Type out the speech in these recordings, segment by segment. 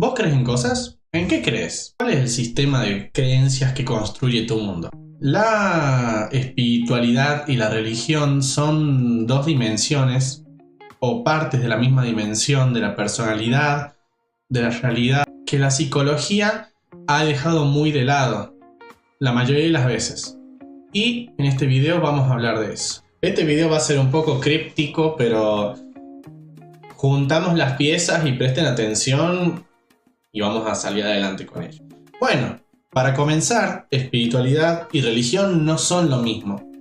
¿Vos crees en cosas? ¿En qué crees? ¿Cuál es el sistema de creencias que construye tu mundo? La espiritualidad y la religión son dos dimensiones o partes de la misma dimensión de la personalidad, de la realidad, que la psicología ha dejado muy de lado la mayoría de las veces. Y en este video vamos a hablar de eso. Este video va a ser un poco críptico, pero juntamos las piezas y presten atención y vamos a salir adelante con ello. Bueno, para comenzar, espiritualidad y religión no son lo mismo.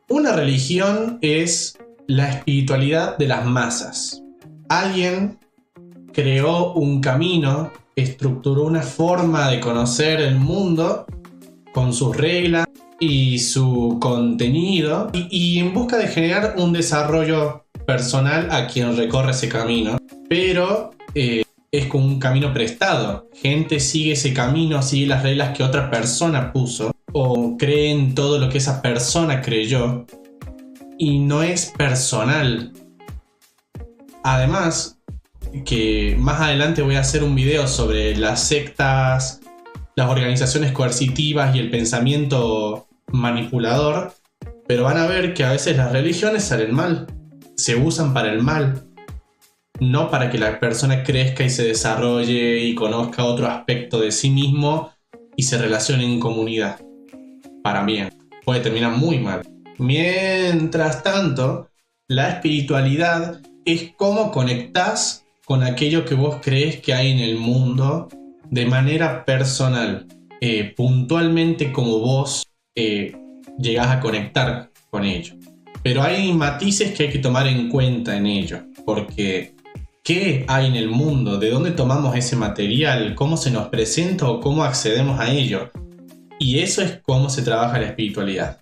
Una religión es la espiritualidad de las masas. Alguien creó un camino, estructuró una forma de conocer el mundo con sus reglas y su contenido y en busca de generar un desarrollo personal a quien recorre ese camino. Pero es como un camino prestado. Gente sigue ese camino, sigue las reglas que otra persona puso o cree en todo lo que esa persona creyó y no es personal. Además, que más adelante voy a hacer un video sobre las sectas, las organizaciones coercitivas y el pensamiento manipulador, pero van a ver que a veces las religiones salen mal, se usan para el mal, no para que la persona crezca y se desarrolle y conozca otro aspecto de sí mismo y se relacione en comunidad. Para bien, puede terminar muy mal. Mientras tanto, la espiritualidad es cómo conectás con aquello que vos crees que hay en el mundo de manera personal, puntualmente como vos llegás a conectar con ello. Pero hay matices que hay que tomar en cuenta en ello, porque ¿qué hay en el mundo? ¿De dónde tomamos ese material? ¿Cómo se nos presenta o cómo accedemos a ello? Y eso es cómo se trabaja la espiritualidad.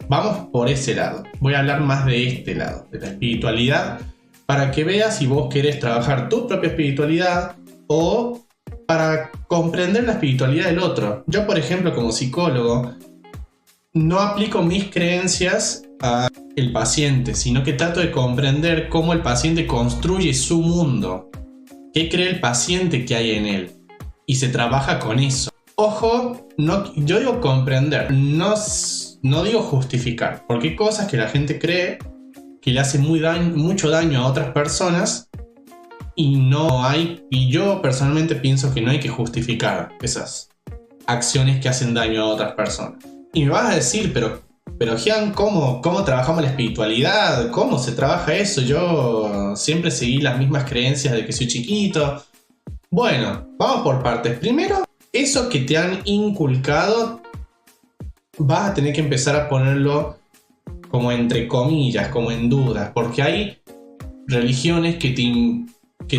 Vamos por ese lado. Voy a hablar más de este lado, de la espiritualidad, para que veas si vos querés trabajar tu propia espiritualidad o para comprender la espiritualidad del otro. Yo, por ejemplo, como psicólogo, no aplico mis creencias al paciente, sino que trato de comprender cómo el paciente construye su mundo, qué cree el paciente que hay en él, y se trabaja con eso. Ojo, yo digo comprender, no digo justificar, porque hay cosas que la gente cree que le hacen mucho daño a otras personas y yo personalmente pienso que no hay que justificar esas acciones que hacen daño a otras personas. Y me vas a decir, pero Gian, ¿cómo trabajamos la espiritualidad? ¿Cómo se trabaja eso? Yo siempre seguí las mismas creencias de que soy chiquito. Bueno, vamos por partes. Primero, eso que te han inculcado, vas a tener que empezar a ponerlo como entre comillas, como en dudas, porque hay religiones que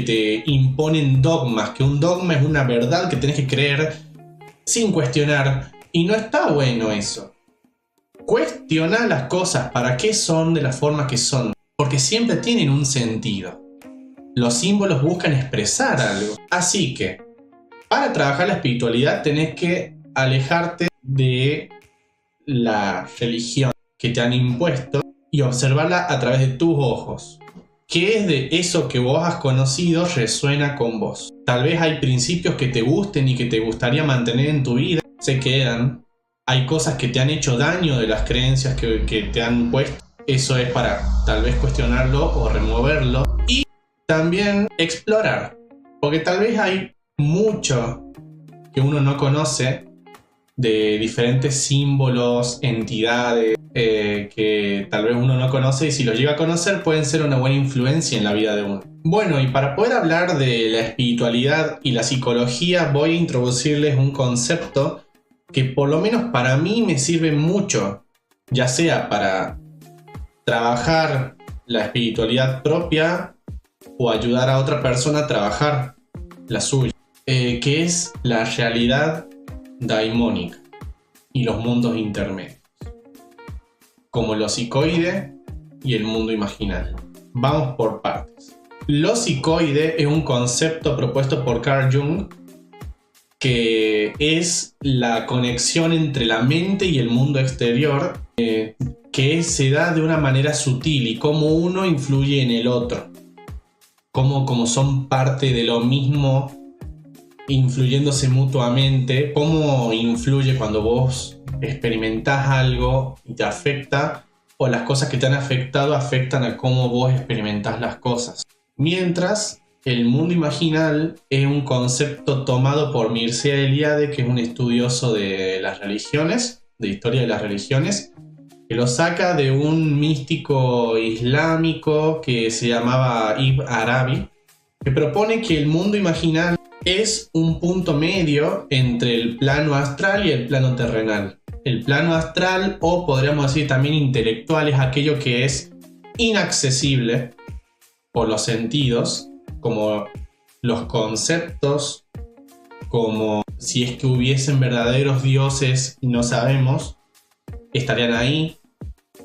te imponen dogmas, que un dogma es una verdad que tenés que creer sin cuestionar, y no está bueno eso. Cuestiona las cosas, para qué son de la forma que son, porque siempre tienen un sentido. Los símbolos buscan expresar algo. Así que, para trabajar la espiritualidad tenés que alejarte de la religión que te han impuesto y observarla a través de tus ojos. ¿Qué es de eso que vos has conocido resuena con vos? Tal vez hay principios que te gusten y que te gustaría mantener en tu vida, se quedan. Hay cosas que te han hecho daño de las creencias que te han puesto. Eso es para tal vez cuestionarlo o removerlo. Y también explorar, porque tal vez hay mucho que uno no conoce de diferentes símbolos, entidades que tal vez uno no conoce, y si los llega a conocer pueden ser una buena influencia en la vida de uno. Bueno, y para poder hablar de la espiritualidad y la psicología voy a introducirles un concepto que por lo menos para mí me sirve mucho, ya sea para trabajar la espiritualidad propia o ayudar a otra persona a trabajar la suya, que es la realidad daimónica y los mundos intermedios, como lo psicoide y el mundo imaginario. Vamos por partes. Lo psicoide es un concepto propuesto por Carl Jung, que es la conexión entre la mente y el mundo exterior, que se da de una manera sutil y cómo uno influye en el otro, como son parte de lo mismo influyéndose mutuamente. ¿Cómo influye cuando vos experimentás algo y te afecta? O las cosas que te han afectado afectan a cómo vos experimentás las cosas. Mientras, el mundo imaginal es un concepto tomado por Mircea Eliade, que es un estudioso de las religiones, de historia de las religiones, que lo saca de un místico islámico que se llamaba Ibn Arabi, que propone que el mundo imaginal es un punto medio entre el plano astral y el plano terrenal. El plano astral, o podríamos decir también intelectual, es aquello que es inaccesible por los sentidos, como los conceptos, como si es que hubiesen verdaderos dioses y no sabemos, estarían ahí.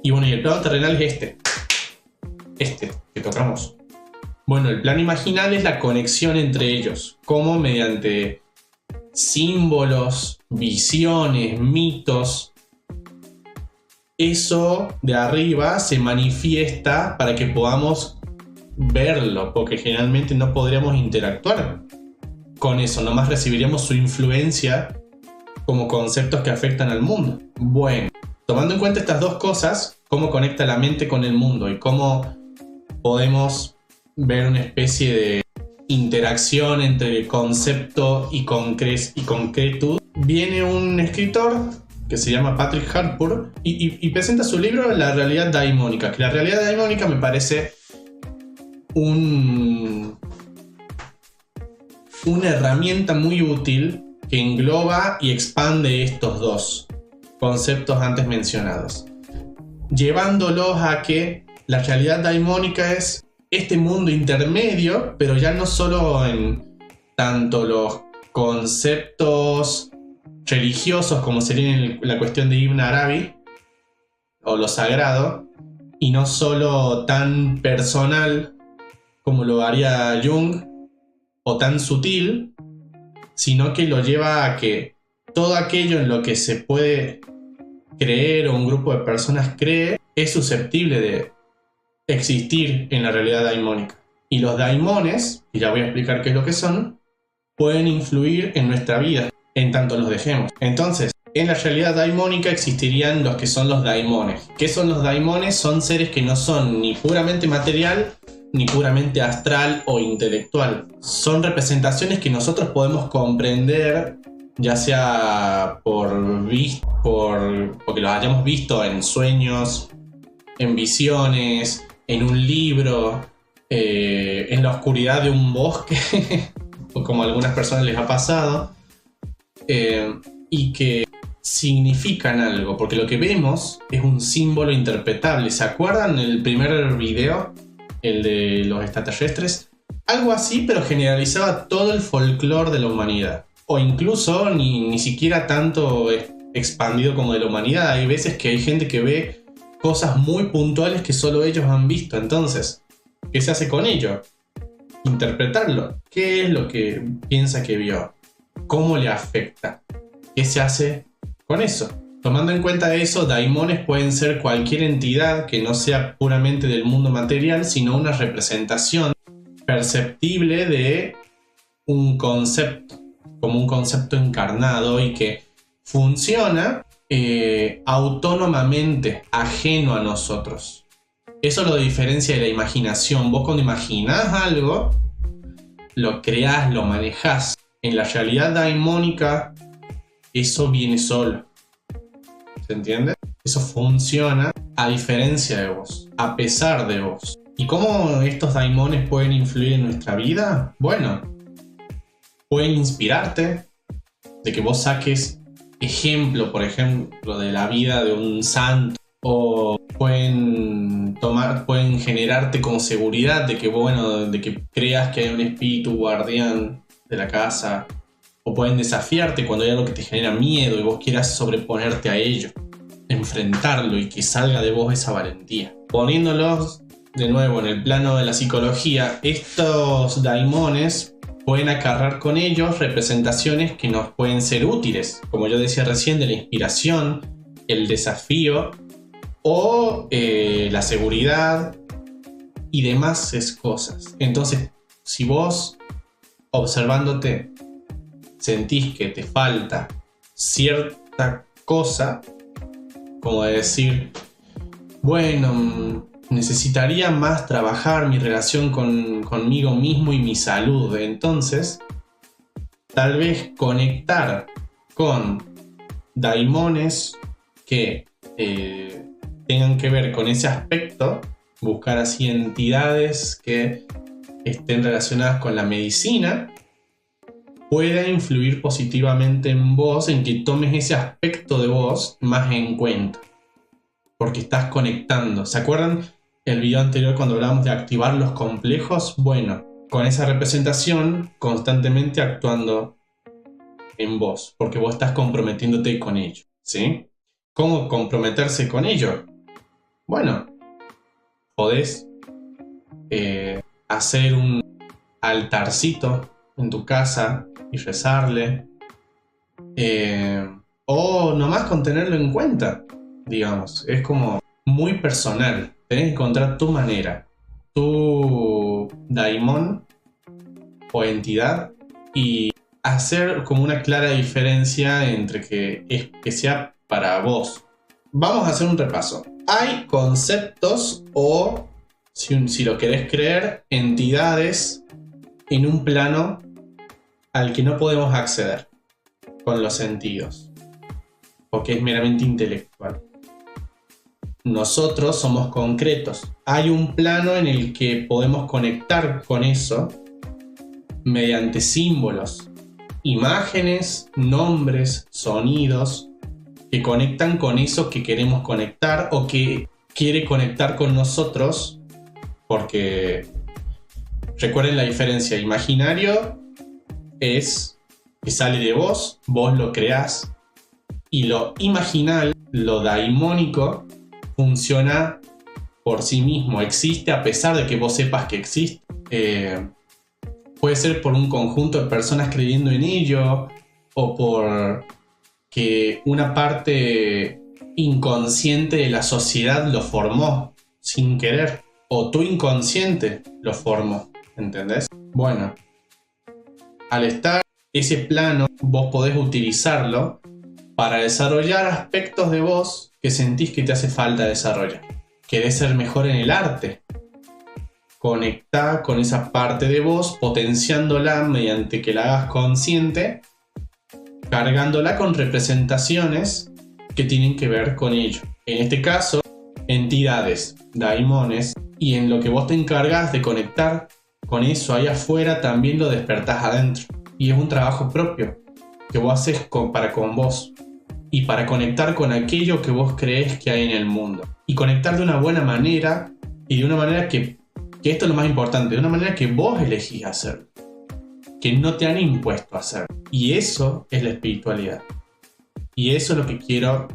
Y bueno, y el plano terrenal es este que tocamos. Bueno, el plano imaginal es la conexión entre ellos, como mediante símbolos, visiones, mitos, eso de arriba se manifiesta para que podamos verlo, porque generalmente no podríamos interactuar con eso, nomás recibiríamos su influencia como conceptos que afectan al mundo. Bueno, tomando en cuenta estas dos cosas, cómo conecta la mente con el mundo y cómo podemos ver una especie de interacción entre concepto y concretud, viene un escritor que se llama Patrick Harpur y presenta su libro La realidad daimónica, que la realidad daimónica me parece una herramienta muy útil que engloba y expande estos dos conceptos antes mencionados, llevándolos a que la realidad daimónica es este mundo intermedio, pero ya no solo en tanto los conceptos religiosos como sería la cuestión de Ibn Arabi o lo sagrado, y no solo tan personal como lo haría Jung o tan sutil, sino que lo lleva a que todo aquello en lo que se puede creer o un grupo de personas cree es susceptible de existir en la realidad daimónica. Y los daimones, y ya voy a explicar qué es lo que son, pueden influir en nuestra vida, en tanto los dejemos. Entonces, en la realidad daimónica existirían los que son los daimones. ¿Qué son los daimones? Son seres que no son ni puramente material, ni puramente astral o intelectual. Son representaciones que nosotros podemos comprender, ya sea porque los hayamos visto en sueños, en visiones, en un libro, en la oscuridad de un bosque, como a algunas personas les ha pasado, y que significan algo, porque lo que vemos es un símbolo interpretable. ¿Se acuerdan el primer video, el de los extraterrestres? Algo así, pero generalizaba todo el folclore de la humanidad, o incluso ni siquiera tanto expandido como de la humanidad. Hay veces que hay gente que ve cosas muy puntuales que solo ellos han visto. Entonces, ¿qué se hace con ello? Interpretarlo. ¿Qué es lo que piensa que vio? ¿Cómo le afecta? ¿Qué se hace con eso? Tomando en cuenta eso, daimones pueden ser cualquier entidad que no sea puramente del mundo material, sino una representación perceptible de un concepto, como un concepto encarnado y que funciona autónomamente, ajeno a nosotros. Eso lo diferencia de la imaginación. Vos cuando imaginás algo, lo creás, lo manejás. En la realidad daimónica, eso viene solo. ¿Se entiende? Eso funciona a diferencia de vos, a pesar de vos. ¿Y cómo estos daimones pueden influir en nuestra vida? Bueno, pueden inspirarte, de que vos saques ejemplo, por ejemplo, de la vida de un santo, o pueden generarte como seguridad de que, bueno, de que creas que hay un espíritu guardián de la casa, o pueden desafiarte cuando hay algo que te genera miedo y vos quieras sobreponerte a ello, enfrentarlo y que salga de vos esa valentía. Poniéndolos de nuevo en el plano de la psicología, estos daimones pueden acarrear con ellos representaciones que nos pueden ser útiles, como yo decía recién, de la inspiración, el desafío o la seguridad y demás cosas. Entonces, si vos, observándote, sentís que te falta cierta cosa, como de decir, bueno, necesitaría más trabajar mi relación conmigo mismo y mi salud. Entonces, tal vez conectar con daimones que tengan que ver con ese aspecto, buscar así entidades que estén relacionadas con la medicina, pueda influir positivamente en vos, en que tomes ese aspecto de vos más en cuenta, porque estás conectando. ¿Se acuerdan el video anterior cuando hablábamos de activar los complejos? Bueno, con esa representación constantemente actuando en vos, porque vos estás comprometiéndote con ello, ¿sí? ¿Cómo comprometerse con ello? Bueno, podés hacer un altarcito en tu casa y rezarle, o nomás con tenerlo en cuenta, digamos. Es como muy personal. Tenés que encontrar tu manera, tu daimon o entidad, y hacer como una clara diferencia entre que sea para vos. Vamos a hacer un repaso. Hay conceptos o, si lo querés creer, entidades en un plano al que no podemos acceder con los sentidos, porque es meramente intelectual. Nosotros somos concretos. Hay un plano en el que podemos conectar con eso mediante símbolos, imágenes, nombres, sonidos que conectan con eso que queremos conectar o que quiere conectar con nosotros, porque recuerden la diferencia. Imaginario es que sale de vos, vos lo creás, y lo imaginal, lo daimónico, funciona por sí mismo, existe a pesar de que vos sepas que existe. Puede ser por un conjunto de personas creyendo en ello, o por que una parte inconsciente de la sociedad lo formó sin querer, o tu inconsciente lo formó, ¿entendés? Bueno, al estar ese plano, vos podés utilizarlo para desarrollar aspectos de vos que sentís que te hace falta desarrollar. Querés ser mejor en el arte. Conectá con esa parte de vos, potenciándola mediante que la hagas consciente, cargándola con representaciones que tienen que ver con ello. En este caso, entidades, daimones, y en lo que vos te encargas de conectar con eso ahí afuera, también lo despertás adentro. Y es un trabajo propio que vos haces para con vos y para conectar con aquello que vos crees que hay en el mundo. Y conectar de una buena manera, y de una manera que esto es lo más importante, de una manera que vos elegís hacer, que no te han impuesto a hacer. Y eso es la espiritualidad. Y eso es lo que quiero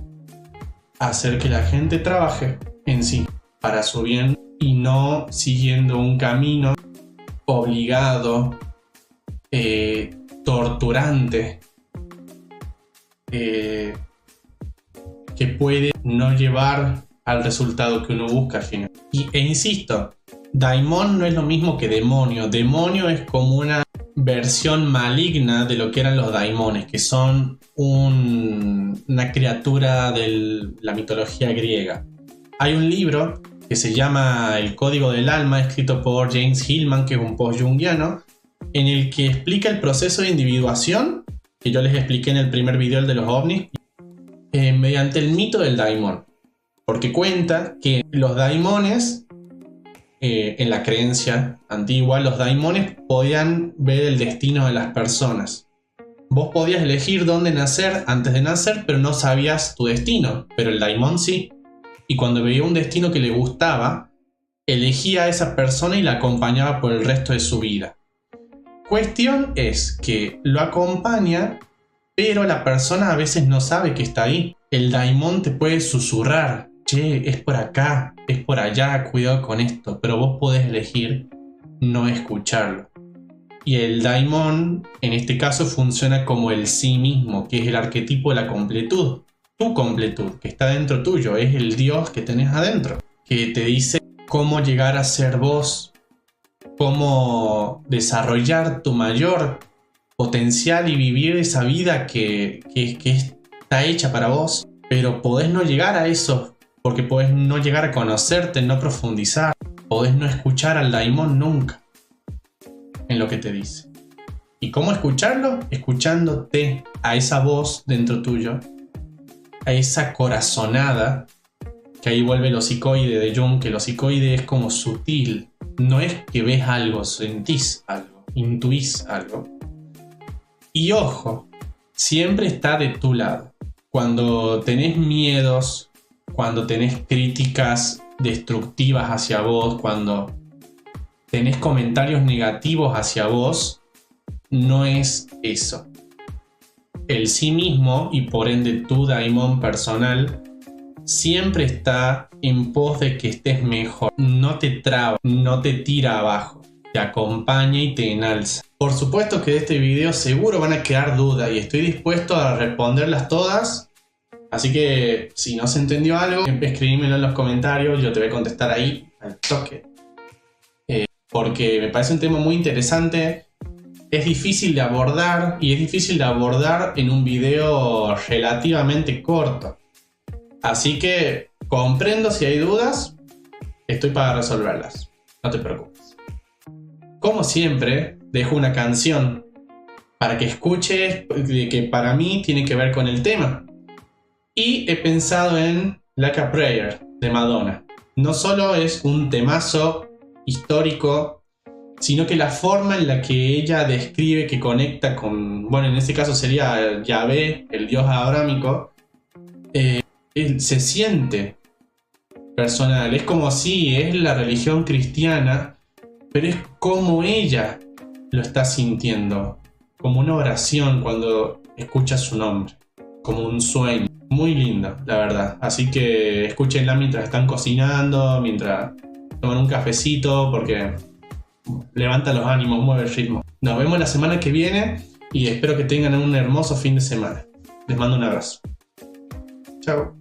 hacer, que la gente trabaje en sí, para su bien, y no siguiendo un camino obligado, torturante, que puede no llevar al resultado que uno busca al final. E insisto, daimon no es lo mismo que demonio. Demonio es como una versión maligna de lo que eran los daimones, que son una criatura de la mitología griega. Hay un libro que se llama El Código del Alma, escrito por James Hillman, que es un post-jungiano, en el que explica el proceso de individuación que yo les expliqué en el primer video, el de los ovnis, mediante el mito del daimon. Porque cuenta que los daimones, en la creencia antigua, los daimones podían ver el destino de las personas. Vos podías elegir dónde nacer antes de nacer, pero no sabías tu destino. Pero el daimon sí. Y cuando veía un destino que le gustaba, elegía a esa persona y la acompañaba por el resto de su vida. Cuestión es que lo acompaña, pero la persona a veces no sabe que está ahí. El daimon te puede susurrar: che, es por acá, es por allá, cuidado con esto, pero vos podés elegir no escucharlo. Y el daimon, en este caso, funciona como el sí mismo, que es el arquetipo de la completud. Tu completud, que está dentro tuyo, es el Dios que tenés adentro, que te dice cómo llegar a ser vos, cómo desarrollar tu mayor potencial y vivir esa vida que está hecha para vos, pero podés no llegar a eso, porque podés no llegar a conocerte, no profundizar, podés no escuchar al daimon nunca en lo que te dice. ¿Y cómo escucharlo? Escuchándote a esa voz dentro tuyo, a esa corazonada, que ahí vuelve el hocicoide de Jung, que el hocicoide es como sutil, no es que ves algo, sentís algo, intuís algo. Y ojo, siempre está de tu lado. Cuando tenés miedos, cuando tenés críticas destructivas hacia vos, cuando tenés comentarios negativos hacia vos, no es eso. El sí mismo, y por ende tu daimon personal, siempre está en pos de que estés mejor. No te traba, no te tira abajo, te acompaña y te enalza. Por supuesto que de este video seguro van a quedar dudas y estoy dispuesto a responderlas todas. Así que si no se entendió algo, escribímelo en los comentarios, yo te voy a contestar ahí al toque. Porque me parece un tema muy interesante. Es difícil de abordar y es difícil de abordar en un video relativamente corto. Así que comprendo si hay dudas, estoy para resolverlas, no te preocupes. Como siempre, dejo una canción para que escuches, que para mí tiene que ver con el tema. Y he pensado en Like a Prayer de Madonna. No solo es un temazo histórico, sino que la forma en la que ella describe que conecta con, bueno, en este caso sería Yahvé, el dios abrámico, se siente personal. Es como si es la religión cristiana, pero es como ella lo está sintiendo, como una oración cuando escucha su nombre, como un sueño. Muy lindo, la verdad. Así que escúchenla mientras están cocinando, mientras toman un cafecito, porque levanta los ánimos, mueve el ritmo. Nos vemos la semana que viene y espero que tengan un hermoso fin de semana. Les mando un abrazo. Chao.